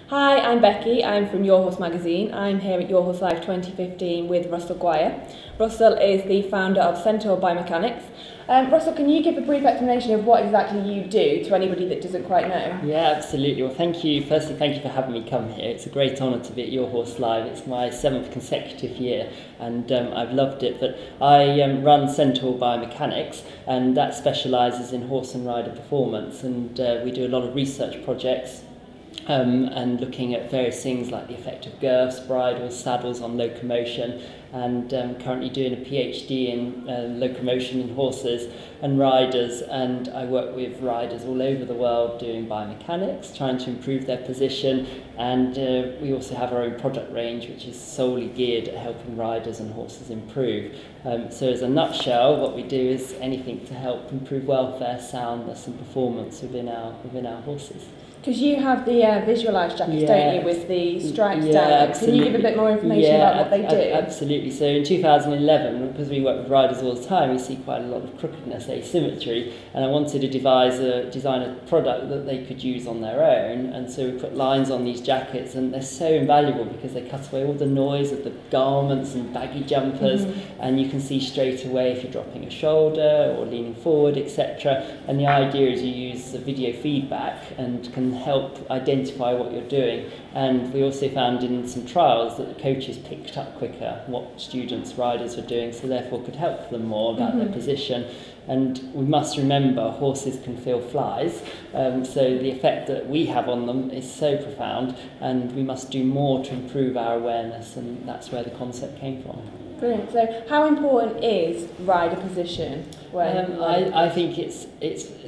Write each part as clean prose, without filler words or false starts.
Hi, I'm Becky. I'm from Your Horse magazine. I'm here at Your Horse Live 2015 with Russell Guire. Russell is the founder of Center Biomechanics. Russell, can you give a brief explanation of what exactly you do to anybody that doesn't quite know? Yeah, absolutely. Well, thank you. Firstly, thank you for having me come here. It's a great honour to be at Your Horse Live. It's my 7th consecutive year and I've loved it. But I run Center Biomechanics, and that specialises in horse and rider performance, and we do a lot of research projects and looking at various things like the effect of girths, bridles, saddles on locomotion, and currently doing a PhD in locomotion in horses and riders, and I work with riders all over the world doing biomechanics, trying to improve their position, and we also have our own product range which is solely geared at helping riders and horses improve. So as a nutshell, what we do is anything to help improve welfare, soundness and performance within our horses. Because you have the visualised jackets, don't you, with the stripes down? Absolutely. Can you give a bit more information about what they do? Absolutely. So in 2011, because we work with riders all the time, we see quite a lot of crookedness, asymmetry, and I wanted to design a product that they could use on their own, and so we put lines on these jackets, and they're so invaluable because they cut away all the noise of the garments and baggy jumpers, and you can see straight away if you're dropping a shoulder or leaning forward, etc. And the idea is you use the video feedback and can help identify what you're doing. And we also found in some trials that the coaches picked up quicker what students, riders were doing, so therefore could help them more about their position. And we must remember horses can feel flies, so the effect that we have on them is so profound, and we must do more to improve our awareness, and that's where the concept came from. Brilliant. So how important is rider position? I think it's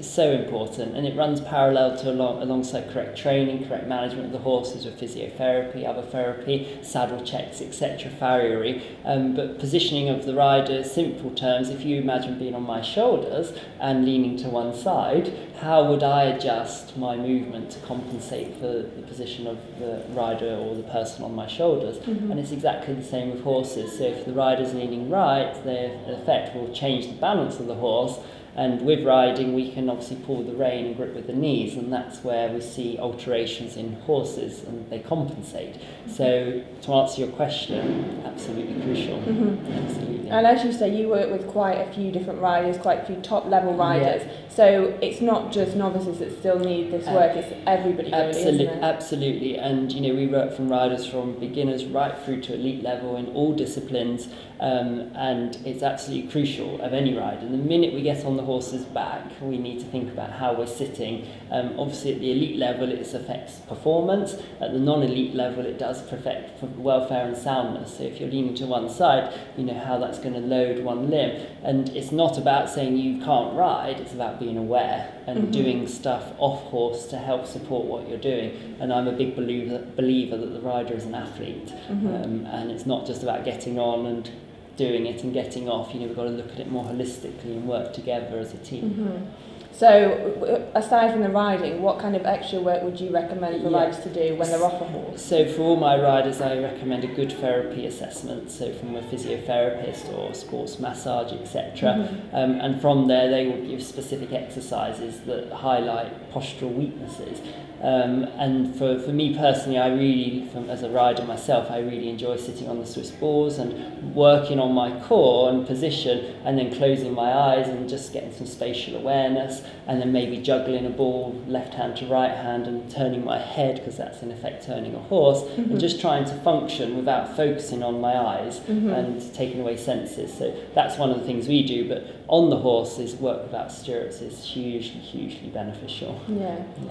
so important, and it runs parallel to alongside correct training, correct management of the horses with physiotherapy, other therapy, saddle checks, etc., farriery. But positioning of the rider, simple terms, if you imagine being on my shoulders and leaning to one side, how would I adjust my movement to compensate for the position of the rider or the person on my shoulders? And it's exactly the same with horses. So if the rider's leaning right, the effect will change the balance of the horse, and with riding we can obviously pull the rein and grip with the knees, and that's where we see alterations in horses and they compensate. So to answer your question, absolutely crucial. Absolutely. And as you say, you work with quite a few different riders, quite a few top level riders, so it's not just novices that still need this work, it's everybody really, isn't it? Absolutely, and we work from riders from beginners right through to elite level in all disciplines, and it's absolutely crucial of any rider. And the minute we get on the horse's back, we need to think about how we're sitting. Obviously at the elite level it affects performance, at the non-elite level it does affect welfare and soundness. So if you're leaning to one side, you know how that's going to load one limb, and it's not about saying you can't ride, it's about being aware and doing stuff off horse to help support what you're doing. And I'm a big believer that the rider is an athlete, and it's not just about getting on and doing it and getting off. We've got to look at it more holistically and work together as a team. So aside from the riding, what kind of extra work would you recommend for riders to do when they're off a horse? So for all my riders I recommend a good therapy assessment, so from a physiotherapist or sports massage, etc. And from there they will give specific exercises that highlight postural weaknesses. And for me personally, I really, as a rider myself, I really enjoy sitting on the Swiss balls and working on my core and position, and then closing my eyes and just getting some spatial awareness, and then maybe juggling a ball left hand to right hand and turning my head, because that's in effect turning a horse, and just trying to function without focusing on my eyes and taking away senses. So that's one of the things we do, but on the horse is work without stirrups is hugely beneficial.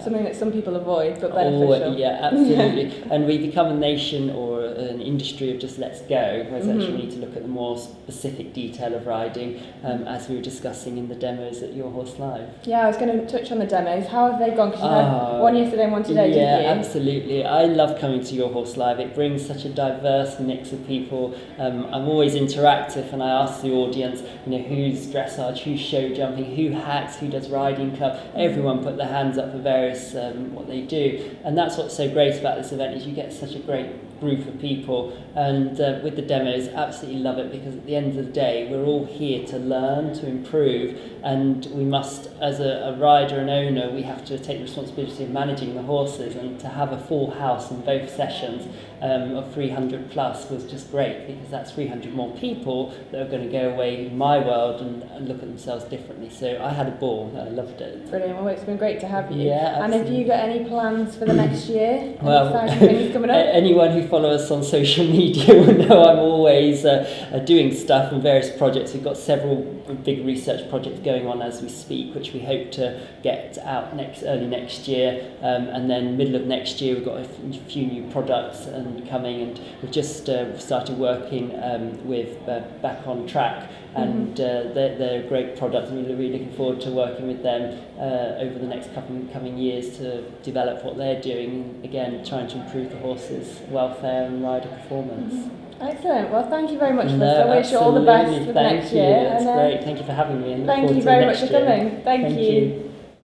Something that some people avoid, but beneficial. Absolutely. And we become a nation or an industry of just let's go, whereas actually we need to look at the more specific detail of riding, as we were discussing in the demos at Your Horse Live. Yeah, I was going to touch on the demos. How have they gone? Because you had one yesterday and one today, didn't you? Absolutely. I love coming to Your Horse Live. It brings such a diverse mix of people. I'm always interactive, and I ask the audience, who's dressed dressage, who's show jumping, who hacks, who does riding club. Everyone put their hands up for various what they do, and that's what's so great about this event is you get such a great group of people, and with the demos, absolutely love it, because at the end of the day we're all here to learn, to improve, and we must, as a rider and owner, we have to take the responsibility of managing the horses, and to have a full house in both sessions of 300 plus was just great, because that's 300 more people that are going to go away in my world and look at themselves differently. So I had a ball, I loved it. Brilliant. Well, it's been great to have you. Yeah, and have you got any plans for the next year? Any well, exciting things coming up? Anyone who follows us on social media will know I'm always doing stuff and various projects. We've got several big research projects going on as we speak, which we hope to get out early next year, and then middle of next year we've got a few new products coming, and we've just started working with Back on Track, and they're great products, and we're really looking forward to working with them over the next coming years to develop what they're doing, again trying to improve the horses' welfare and rider performance. Excellent. Well, thank you very much for this. I wish you all the best for the next year. That's great. Thank you for having me. And thank you very much for coming. Thank you.